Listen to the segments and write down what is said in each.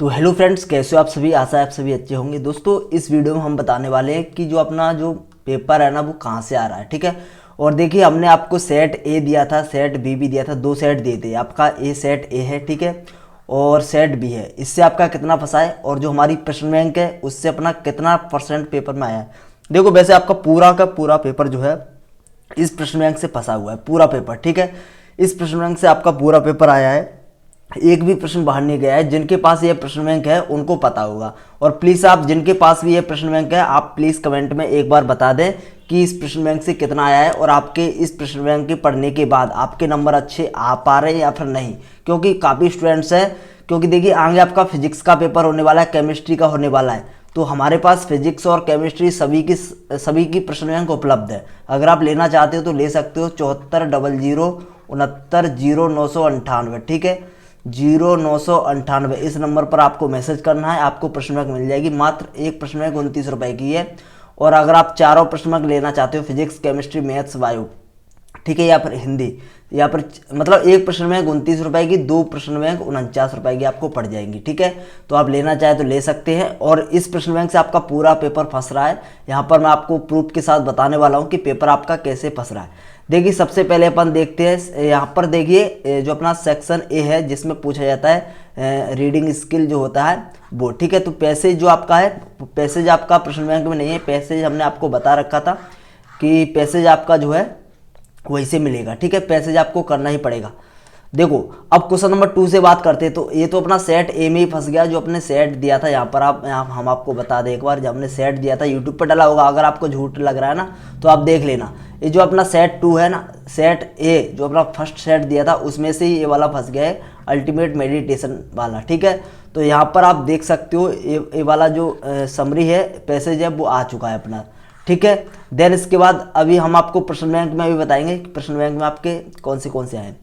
तो hello friends, कैसे हो आप सभी। आशा है आप सभी अच्छे होंगे। दोस्तों, इस वीडियो में हम बताने वाले हैं कि जो अपना जो पेपर है ना वो कहाँ से आ रहा है। ठीक है। और देखिए, हमने आपको सेट ए दिया था, सेट बी भी दिया था, दो सेट दिए थे। आपका ए सेट ए है, ठीक है, और सेट बी है। इससे आपका कितना फंसा है और जो हमारी प्रश्न बैंक है उससे अपना कितना % पेपर में आया है। देखो, वैसे आपका पूरा का पूरा पेपर जो है इस प्रश्न बैंक से फंसा हुआ है, पूरा पेपर। ठीक है, इस प्रश्न बैंक से आपका पूरा पेपर आया है, एक भी प्रश्न बाहर नहीं गया है। जिनके पास ये प्रश्न बैंक है उनको पता होगा। और प्लीज़ आप जिनके पास भी ये प्रश्न बैंक है, आप प्लीज़ कमेंट में एक बार बता दें कि इस प्रश्न बैंक से कितना आया है और आपके इस प्रश्न बैंक के पढ़ने के बाद आपके नंबर अच्छे आ पा रहे हैं या फिर नहीं। क्योंकि काफ़ी स्टूडेंट्स हैं, क्योंकि देखिए आगे आपका फिजिक्स का पेपर होने वाला है, केमिस्ट्री का होने वाला है। तो हमारे पास फिजिक्स और केमिस्ट्री सभी की प्रश्न बैंक उपलब्ध है। अगर आप लेना चाहते हो तो ले सकते हो। 7400690998, ठीक है, 0998 इस नंबर पर आपको मैसेज करना है। आपको प्रश्न बैंक मिल जाएगी। मात्र एक प्रश्न बैंक 29 रुपए की है। और अगर आप चारों प्रश्न बैंक लेना चाहते हो, फिजिक्स, केमिस्ट्री, मैथ्स, बायो, ठीक है, या फिर हिंदी, या फिर मतलब एक प्रश्न बैंक 29 रुपए की, दो प्रश्न बैंक 49 रुपए की आपको पड़ जाएंगी। ठीक है, तो आप लेना चाहे तो ले सकते हैं। और इस प्रश्न बैंक से आपका पूरा पेपर फंस रहा है। यहाँ पर मैं आपको प्रूफ के साथ बताने वाला हूँ कि पेपर आपका कैसे फंस रहा है। देखिए, सबसे पहले अपन देखते हैं। यहाँ पर देखिए, जो अपना सेक्शन ए है जिसमें पूछा जाता है रीडिंग स्किल जो होता है वो, ठीक है। तो पैसेज जो आपका है, पैसेज आपका प्रश्न बैंक में नहीं है। पैसेज हमने आपको बता रखा था कि पैसेज आपका जो है वैसे मिलेगा। ठीक है, पैसेज आपको करना ही पड़ेगा। देखो, अब क्वेश्चन नंबर 2 से बात करते हैं। तो ये तो अपना सेट ए में ही फंस गया, जो अपने सेट दिया था। यहाँ पर हम आपको बता दें एक बार, जब हमने सेट दिया था यूट्यूब पर डाला होगा। अगर आपको झूठ लग रहा है ना तो आप देख लेना। ये जो अपना सेट 2 है ना, सेट ए जो अपना फर्स्ट सेट दिया था उसमें से ही ये वाला फंस गया है, अल्टीमेट मेडिटेशन वाला। ठीक है, तो यहाँ पर आप देख सकते हो ये वाला जो समरी है, पैसेज है, वो आ चुका है अपना। ठीक है, देन इसके बाद अभी हम आपको प्रश्न बैंक में भी बताएंगे कि प्रश्न बैंक में आपके कौन से आए।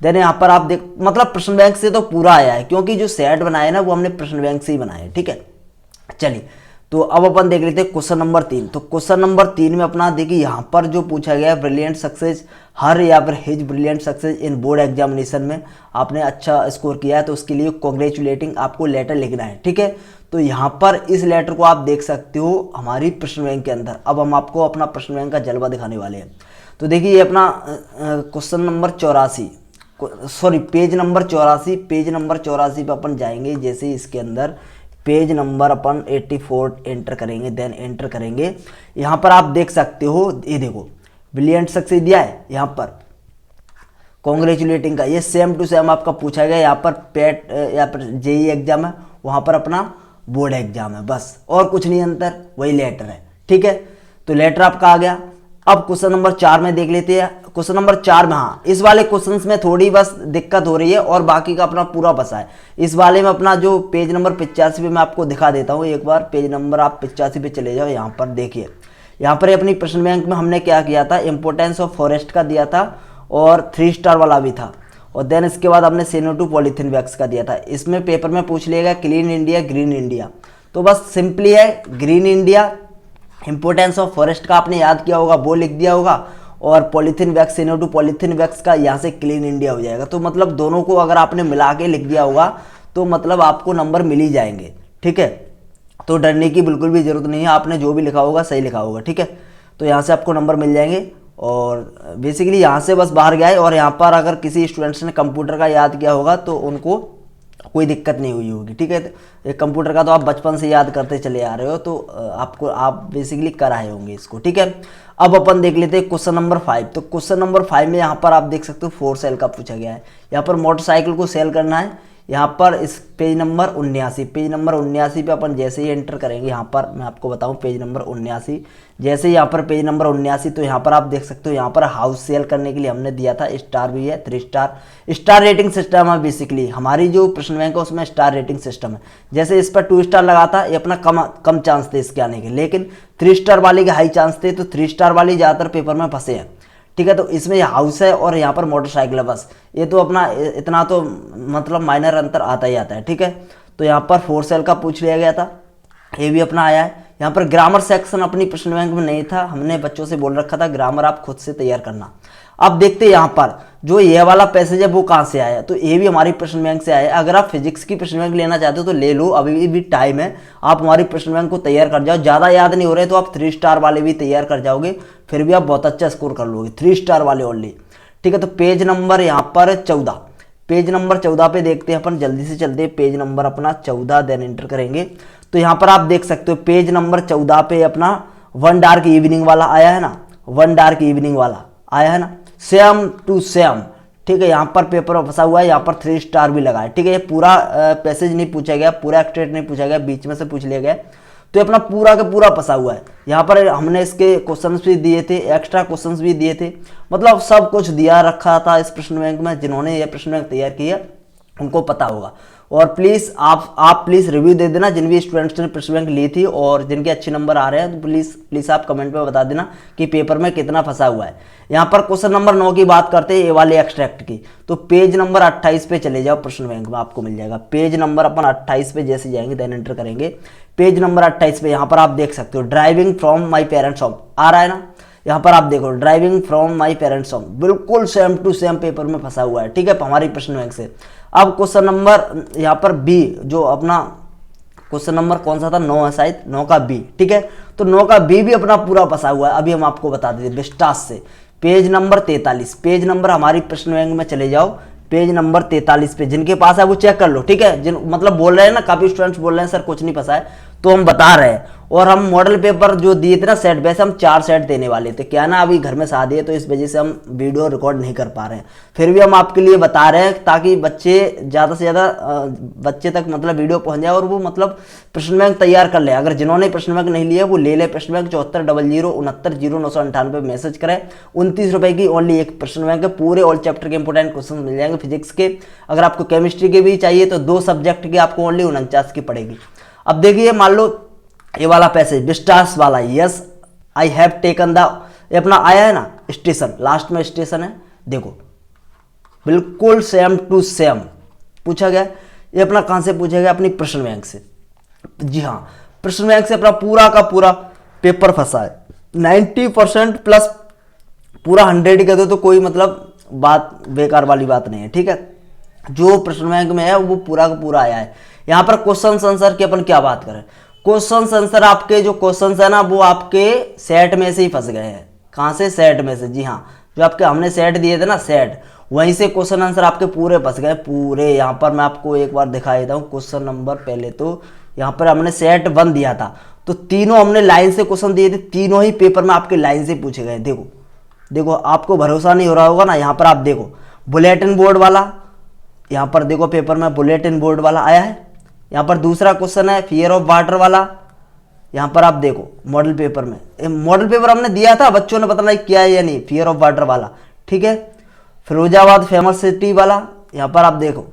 देन यहाँ पर आप देख, मतलब प्रश्न बैंक से तो पूरा आया है, क्योंकि जो सेट बनाया है ना वो हमने प्रश्न बैंक से ही बनाया है। ठीक है, चलिए, तो अब अपन देख लेते हैं क्वेश्चन नंबर 3। तो क्वेश्चन नंबर 3 में अपना देखिए, यहाँ पर जो पूछा गया है, ब्रिलियंट सक्सेस हर या फिर his brilliant success in board examination में आपने अच्छा स्कोर किया है तो उसके लिए कॉन्ग्रेचुलेटिंग आपको लेटर लिखना है। ठीक है, तो यहाँ पर इस लेटर को आप देख सकते हो हमारी प्रश्न बैंक के अंदर। अब हम आपको अपना प्रश्न बैंक का जलवा दिखाने वाले हैं। तो देखिए, ये अपना question number 84, sorry page number 84, page number 84 पे अपन जाएंगे। जैसे ही इसके अंदर पेज नंबर अपन 84 एंटर करेंगे, देन एंटर करेंगे, यहाँ पर आप देख सकते हो, ये देखो ब्रिलियंट सक्सेस दिया है, यहाँ पर कॉन्ग्रेचुलेटिंग का ये सेम टू सेम आपका पूछा गया। यहाँ पर पेट या फिर जेई एग्जाम है, वहाँ पर अपना बोर्ड एग्जाम है, बस और कुछ नहीं अंतर, वही लेटर है। ठीक है, तो लेटर आपका आ गया। अब क्वेश्चन नंबर 4 में देख लेते हैं। क्वेश्चन नंबर 4 में, हाँ, इस वाले क्वेश्चंस में थोड़ी बस दिक्कत हो रही है और बाकी का अपना पूरा बसा है। इस वाले में अपना जो पेज नंबर 85 पे मैं आपको दिखा देता हूँ एक बार। पेज नंबर आप 85 पे चले जाओ। यहाँ पर देखिए, यहाँ पर अपनी प्रश्न बैंक में हमने क्या किया था, इंपोर्टेंस ऑफ फॉरेस्ट का दिया था और 3 स्टार वाला भी था। और देन इसके बाद हमने CO2 पॉलीथीन बैग्स का दिया था। इसमें पेपर में पूछ लिएगा क्लीन इंडिया, ग्रीन इंडिया। तो बस सिंपली है, green India, importance of forest का आपने याद किया होगा, वो लिख दिया होगा, और polythene bags, CO2 polythene bags का यहाँ से क्लीन इंडिया हो जाएगा। तो मतलब दोनों को अगर आपने मिला के लिख दिया होगा तो मतलब आपको नंबर मिल ही जाएंगे। ठीक है, तो डरने की बिल्कुल भी जरूरत नहीं है, आपने जो भी लिखा होगा सही लिखा होगा। ठीक है, तो यहाँ से आपको नंबर मिल जाएंगे। और बेसिकली यहाँ से बस बाहर गया है। और यहाँ पर अगर किसी स्टूडेंट्स ने कंप्यूटर का याद किया होगा तो उनको कोई दिक्कत नहीं हुई होगी। ठीक है, तो कंप्यूटर का तो आप बचपन से याद करते चले आ रहे हो, तो आप बेसिकली कर आए होंगे इसको। ठीक है, अब अपन देख लेते हैं क्वेश्चन नंबर 5। तो क्वेश्चन नंबर 5 में यहाँ पर आप देख सकते हो 4 सेल का पूछा गया है। यहाँ पर मोटरसाइकिल को सेल करना है। यहाँ पर इस पेज नंबर 79, पेज नंबर 79 पे अपन जैसे ही एंटर करेंगे, यहाँ पर मैं आपको बताऊँ पेज नंबर 79, जैसे ही यहाँ पर पेज नंबर 79, तो यहाँ पर आप देख सकते हो, यहाँ पर हाउस सेल करने के लिए हमने दिया था स्टार भी है, 3 स्टार, स्टार रेटिंग सिस्टम है। बेसिकली हमारी जो प्रश्न बैंक है उसमें स्टार रेटिंग सिस्टम है। जैसे इस पर 2 स्टार लगा था, ये अपना कम चांस थे इसके आने के, लेकिन 3 स्टार वाले के हाई चांस थे। तो 3 स्टार वाली ज़्यादातर पेपर में फंसे हैं। ठीक है, तो इसमें हाउस है और यहाँ पर मोटरसाइकिल है, बस ये तो अपना इतना तो मतलब माइनर अंतर आता ही आता है। ठीक है, तो यहाँ पर 4 सेल का पूछ लिया गया था, ये भी अपना आया है। यहाँ पर ग्रामर सेक्शन अपनी प्रश्न बैंक में नहीं था, हमने बच्चों से बोल रखा था ग्रामर आप खुद से तैयार करना। अब देखते हैं यहाँ पर जो ये वाला पैसेज है वो कहाँ से आया, तो ये भी हमारी प्रश्न बैंक से आया। अगर आप फिजिक्स की प्रश्न बैंक लेना चाहते हो तो ले लो, अभी भी टाइम है, आप हमारी प्रश्न बैंक को तैयार कर जाओ। ज़्यादा याद नहीं हो रहे तो आप 3 स्टार वाले भी तैयार कर जाओगे, फिर भी आप बहुत अच्छा स्कोर कर लोगे, 3 स्टार वाले ओनली। ठीक है, तो पेज नंबर यहाँ पर 14, पेज नंबर 14 पे देखते हैं अपन, जल्दी से चलते हैं। पेज नंबर अपना 14 देन एंटर करेंगे तो यहाँ पर आप देख सकते हो पेज नंबर 14 पे अपना वन डार्क इवनिंग वाला आया है ना, वन डार्क इवनिंग वाला आया है ना, सेम टू सेम। ठीक है, यहाँ पर पेपर में फंसा हुआ है, यहाँ पर 3 स्टार भी लगा है। ठीक है, ये पूरा पैसेज नहीं पूछा गया, पूरा एक्सट्रेट नहीं पूछा गया, बीच में से पूछ लिया गया, तो ये अपना पूरा का पूरा फंसा हुआ है। यहाँ पर हमने इसके क्वेश्चंस भी दिए थे, एक्स्ट्रा क्वेश्चंस भी दिए थे, मतलब सब कुछ दिया रखा था इस प्रश्न बैंक में। जिन्होंने ये प्रश्न बैंक तैयार किया उनको पता होगा। और प्लीज़ आप प्लीज़ रिव्यू दे देना जिन भी स्टूडेंट्स ने प्रश्न बैंक ली थी और जिनके अच्छे नंबर आ रहे हैं, तो प्लीज़ आप कमेंट में बता देना कि पेपर में कितना फंसा हुआ है। यहाँ पर क्वेश्चन नंबर 9 की बात करते हैं, ये वाले एक्सट्रैक्ट की, तो पेज नंबर 28 पे चले जाओ, प्रश्न बैंक में आपको मिल जाएगा। पेज नंबर अपन 28 पे जैसे जाएंगे देन एंटर करेंगे, पेज नंबर 28 पे यहाँ पर आप देख सकते हो driving from my parents home आ रहा है ना, यहाँ पर आप देखो driving from my parents home, बिल्कुल सेम टू सेम पेपर में फंसा हुआ है। ठीक है, हमारी प्रश्न बैंक से। अब क्वेश्चन नंबर यहाँ पर बी, जो अपना क्वेश्चन नंबर कौन सा था, 9 है शायद, 9 का बी। ठीक है, तो 9 का बी भी अपना पूरा फंसा हुआ है। अभी हम आपको बता देते विस्टास से, पेज नंबर 43, पेज नंबर हमारी प्रश्न बैंक में चले जाओ, पेज नंबर 43 पे जिनके पास है वो चेक कर लो। ठीक है, जिन मतलब बोल रहे हैं ना, काफी स्टूडेंट्स बोल रहे हैं सर कुछ नहीं फंसा है, तो हम बता रहे हैं। और हम मॉडल पेपर जो दिए थे ना सेट, वैसे हम 4 सेट देने वाले थे, क्या ना अभी घर में शादी है तो इस वजह से हम वीडियो रिकॉर्ड नहीं कर पा रहे हैं, फिर भी हम आपके लिए बता रहे हैं ताकि बच्चे ज़्यादा से ज़्यादा बच्चे तक मतलब वीडियो पहुंच जाए और वो मतलब प्रश्न बैंक तैयार कर ले। अगर जिन्होंने प्रश्न बैंक नहीं लिया वो ले ले प्रश्न बैंक, 7400690998 मैसेज करें। 29 रुपये की ओनली एक प्रश्न बैंक है, पूरे ऑल चैप्टर के इंपोर्टेंट क्वेश्चन मिल जाएंगे फिजिक्स के। अगर आपको केमिस्ट्री के भी चाहिए तो 2 सब्जेक्ट की आपको ओनली 49 की पड़ेगी। अब देखिए मान लो ये वाला पैसेज विस्टास वाला, yes I have taken the, ये अपना आया है ना स्टेशन, लास्ट में स्टेशन है, देखो बिल्कुल सेम टू सेम पूछा गया। ये अपना कहां से पूछा गया, अपनी प्रश्न बैंक से। जी हाँ, प्रश्न बैंक से अपना पूरा का पूरा पेपर फंसा है, 90% प्लस पूरा 100 कर दो तो कोई मतलब बात बेकार वाली बात नहीं है। ठीक है, जो प्रश्न बैंक में है वो पूरा का पूरा आया है। यहाँ पर क्वेश्चन आंसर की अपन क्या बात करें, क्वेश्चन आंसर आपके जो क्वेश्चन है ना वो आपके सेट में से ही फंस गए हैं। कहाँ से, सेट में से। जी हाँ, जो आपके हमने सेट दिए थे ना सेट, वहीं से क्वेश्चन आंसर आपके पूरे फंस गए पूरे। यहाँ पर मैं आपको एक बार दिखा देता हूँ क्वेश्चन नंबर, पहले तो यहाँ पर हमने सेट 1 दिया था तो तीनों हमने लाइन से क्वेश्चन दिए थे, तीनों ही पेपर में आपके लाइन से पूछे गए। देखो देखो, आपको भरोसा नहीं हो रहा होगा ना, यहाँ पर आप देखो बुलेटिन बोर्ड वाला, यहाँ पर देखो पेपर में बुलेटिन बोर्ड वाला आया है। यहाँ पर दूसरा क्वेश्चन है फियर ऑफ वाटर वाला, यहाँ पर आप देखो मॉडल पेपर में, मॉडल पेपर हमने दिया था, बच्चों ने पता नहीं किया है या नहीं, फियर ऑफ वाटर वाला। ठीक है, फिरोजाबाद फेमस सिटी वाला, यहाँ पर आप देखो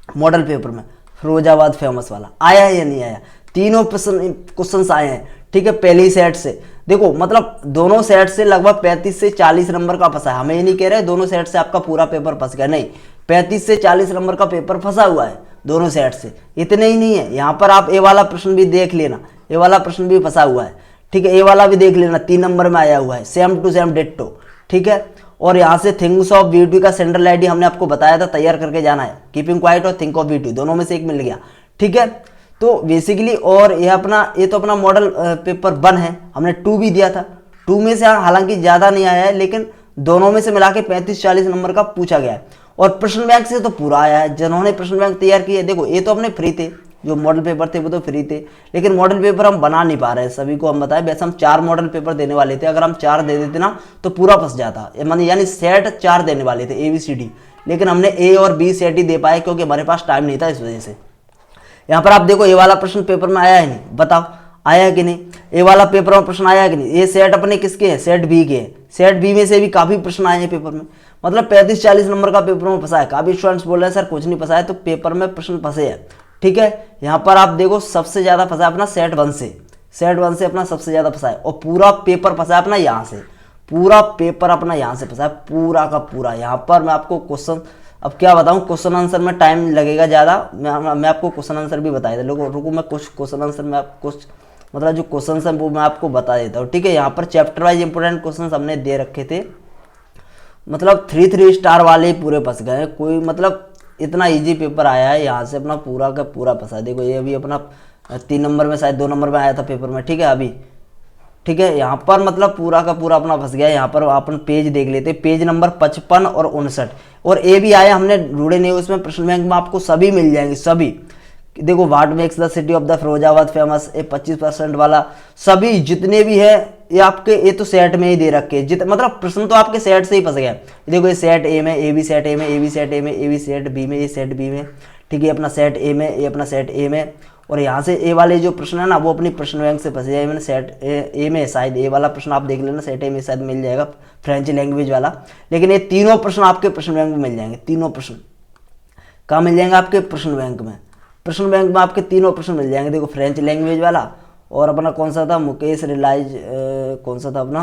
मॉडल पेपर में फिरोजाबाद फेमस वाला आया है या नहीं आया, तीनों क्वेश्चन आए हैं। ठीक है, पहली सेट से देखो मतलब दोनों सेट से लगभग 35 से 40 नंबर का फंसा है। हमें ये नहीं कह रहे दोनों सेट से आपका पूरा पेपर फंस गया, नहीं, 35 से 40 नंबर का पेपर फंसा हुआ है दोनों सेट से। इतने ही नहीं है, यहाँ पर आप ए वाला प्रश्न भी देख लेना, ए वाला प्रश्न भी फंसा हुआ है। ठीक है, ए वाला भी देख लेना, 3 नंबर में आया हुआ है, सेम टू सेम डिट्टो। ठीक है, और यहाँ से थिंग्स ऑफ ब्यूटी का सेंट्रल आईडी हमने आपको बताया था तैयार करके जाना है, कीपिंग क्वाइट और थिंक ऑफ ब्यूटी दोनों में से एक मिल गया। ठीक है, तो बेसिकली और ये तो अपना मॉडल पेपर 1 है, हमने 2 भी दिया था, 2 में से हालांकि ज़्यादा नहीं आया है लेकिन दोनों में से मिला के 35-40 नंबर का पूछा गया है। और प्रश्न बैंक से तो पूरा आया है, जिन्होंने प्रश्न बैंक तैयार किए। देखो ये तो अपने फ्री थे, जो मॉडल पेपर थे वो तो फ्री थे, लेकिन मॉडल पेपर हम बना नहीं पा रहे हैं, सभी को हम बताएं। वैसे हम 4 मॉडल पेपर देने वाले थे, अगर हम 4 दे देते ना तो पूरा फंस जाता, यानी सेट 4 देने वाले थे ABCD, लेकिन हमने A और B सेट ही दे पाए क्योंकि हमारे पास टाइम नहीं था, इस वजह से। यहाँ पर आप देखो ये वाला प्रश्न पेपर में आया है नहीं, बताओ आया है कि नहीं, ये वाला पेपर में प्रश्न आया है कि नहीं। ये सेट अपने किसके हैं, सेट बी के हैं, सेट बी में से भी काफी प्रश्न आए हैं पेपर में, मतलब 35-40 नंबर का पेपर में फंसा है। काफी स्टूडेंट्स बोल रहे हैं सर कुछ नहीं फंसा है, तो पेपर में प्रश्न फंसे हैं। ठीक है, यहाँ पर आप देखो सबसे ज्यादा फंसा अपना सेट 1 से, सेट 1 से अपना सबसे ज्यादा फंसा है, और पूरा पेपर फंसा अपना यहाँ से, पूरा पेपर अपना यहाँ से फंसा है पूरा का पूरा। यहाँ पर मैं आपको क्वेश्चन अब क्या बताऊं, क्वेश्चन आंसर में टाइम लगेगा ज़्यादा, मैं आपको क्वेश्चन आंसर भी बताया था। लोगों रुको, मैं कुछ क्वेश्चन आंसर में आपको मतलब जो क्वेश्चन है वो मैं आपको बता देता हूँ। ठीक है, यहाँ पर चैप्टर वाइज इंपोर्टेंट क्वेश्चन हमने दे रखे थे, मतलब 3 स्टार वाले ही पूरे फंस गए। कोई मतलब इतना इजी पेपर आया है, यहाँ से अपना पूरा का पूरा फंसा। देखो ये अभी अपना 3 नंबर में शायद 2 नंबर में आया था पेपर में, ठीक है अभी, ठीक है। यहाँ पर मतलब पूरा का पूरा अपना फंस गया। यहाँ पर अपन पेज देख लेते, पेज नंबर 55 और 59 और ए भी आया, हमने ढूंढे नहीं उसमें। प्रश्न बैंक में आपको सभी मिल जाएंगे, सभी। देखो what makes the city of the Firozabad famous, ये 25% वाला, सभी जितने भी है ये आपके, ये तो सेट में ही दे रखे हैं। मतलब प्रश्न तो आपके सेट से ही फंस गया। देखो ये सेट ए में, ए भी सेट ए में, ए भी सेट ए में, ए भी सेट बी में, ये सेट बी में, ठीक है। अपना सेट ए में, ये अपना सेट ए में, और यहाँ से ए वाले जो प्रश्न है ना वो अपनी प्रश्न बैंक से फंसे जाए। मैंने सेट ए में शायद ए वाला प्रश्न आप देख लेना, सेट ए में शायद मिल जाएगा फ्रेंच लैंग्वेज वाला। लेकिन ये तीनों प्रश्न आपके प्रश्न बैंक में मिल जाएंगे। तीनों प्रश्न कहाँ मिल जाएंगे? आपके प्रश्न बैंक में। प्रश्न बैंक में आपके तीनों प्रश्न मिल जाएंगे। देखो फ्रेंच लैंग्वेज वाला, और अपना कौन सा था, मुकेश रियलाइज, कौन सा था अपना,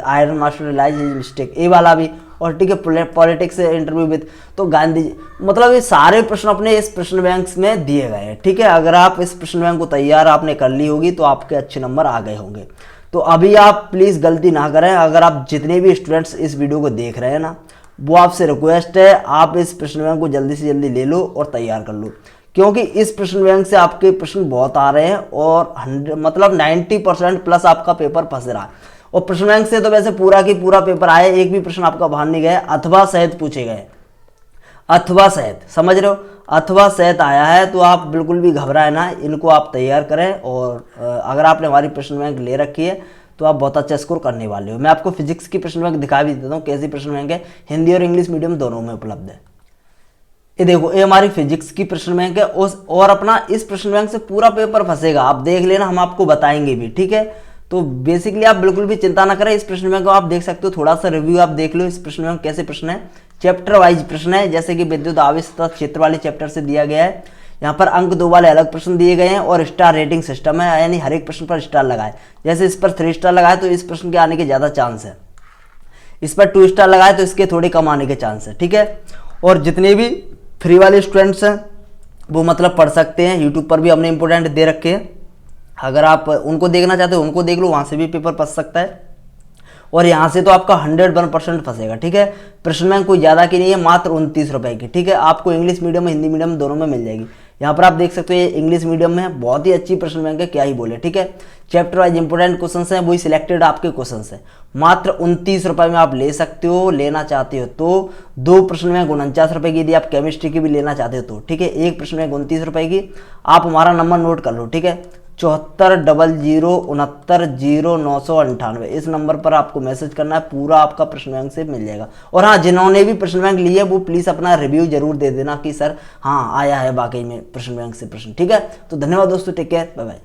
Iron Master realize his mistake, A वाला भी, और ठीक है पॉलिटिक्स इंटरव्यू विद, तो गांधी जी। मतलब ये सारे प्रश्न अपने इस प्रश्न बैंक में दिए गए हैं, ठीक है। अगर आप इस प्रश्न बैंक को तैयार आपने कर ली होगी तो आपके अच्छे नंबर आ गए होंगे। तो अभी आप प्लीज़ गलती ना करें। अगर आप जितने भी स्टूडेंट्स इस वीडियो को देख रहे हैं ना, वो आपसे रिक्वेस्ट है आप इस प्रश्न बैंक को जल्दी से जल्दी ले लो और तैयार कर लो, क्योंकि इस प्रश्न बैंक से आपके प्रश्न बहुत आ रहे हैं और 90% प्लस आपका पेपर फंस रहा है। और प्रश्न बैंक से तो वैसे पूरा की पूरा पेपर आया, एक भी प्रश्न आपका बाहर नहीं गया, अथवा सहित पूछे गए, अथवा सहित, समझ रहे हो, अथवा सहित आया है। तो आप बिल्कुल भी घबराए ना, इनको आप तैयार करें। और अगर आपने हमारी प्रश्न बैंक ले रखी है तो आप बहुत अच्छा स्कोर करने वाले हो। मैं आपको फिजिक्स की प्रश्न बैंक दिखा भी देता हूँ कैसी प्रश्न बैंक है, हिंदी और इंग्लिश मीडियम दोनों में उपलब्ध है। ये देखो ये हमारी फिजिक्स की प्रश्न बैंक है, और अपना इस प्रश्न बैंक से पूरा पेपर फंसेगा, आप देख लेना, हम आपको बताएंगे भी, ठीक है। तो बेसिकली आप बिल्कुल भी चिंता ना करें। इस प्रश्न बैंक को आप देख सकते हो, थोड़ा सा रिव्यू आप देख लो इस प्रश्न बैंक कैसे प्रश्न है। चैप्टर वाइज प्रश्न है, जैसे कि विद्युत आवेश तथा क्षेत्र वाले चैप्टर से दिया गया है। यहाँ पर अंक 2 वाले अलग प्रश्न दिए गए हैं और स्टार रेटिंग सिस्टम है, यानी हर एक प्रश्न पर स्टार लगाए। जैसे इस पर 3 स्टार लगाए तो इस प्रश्न के आने के ज़्यादा चांस है, इस पर 2 स्टार लगाए तो इसके थोड़े कम आने के चांस है, ठीक है। और जितने भी फ्री वाले स्टूडेंट्स हैं वो मतलब पढ़ सकते हैं, यूट्यूब पर भी हमने इंपोर्टेंट दे रखे हैं। अगर आप उनको देखना चाहते हो उनको देख लो, वहाँ से भी पेपर फंस सकता है। और यहाँ से तो आपका 101% फंसेगा, ठीक है। प्रश्न बैंक कोई ज़्यादा की नहीं है, मात्र 29 रुपए की, ठीक है। आपको इंग्लिश मीडियम हिंदी मीडियम दोनों में मिल जाएगी। यहाँ पर आप देख सकते हो ये इंग्लिश मीडियम में है, बहुत ही अच्छी प्रश्न बैंक है, क्या ही बोले, ठीक है। चैप्टर वाइज इंपोर्टेंट क्वेश्चन हैं, वही सिलेक्टेड आपके क्वेश्चन हैं। मात्र 29 रुपए में आप ले सकते हो, लेना चाहते हो तो। 2 प्रश्न बैंक 49 रुपए की, यदि आप केमिस्ट्री की भी लेना चाहते हो तो, ठीक है। एक प्रश्न बैंक 29 रुपए की। आप हमारा नंबर नोट कर लो, ठीक है, 7400690998। इस नंबर पर आपको मैसेज करना है, पूरा आपका प्रश्न बैंक से मिल जाएगा। और हाँ, जिन्होंने भी प्रश्न बैंक लिए वो प्लीज़ अपना रिव्यू जरूर दे देना कि सर हाँ आया है वाकई में प्रश्न बैंक से प्रश्न, ठीक है। तो धन्यवाद दोस्तों, टेक केयर, बाय बाय।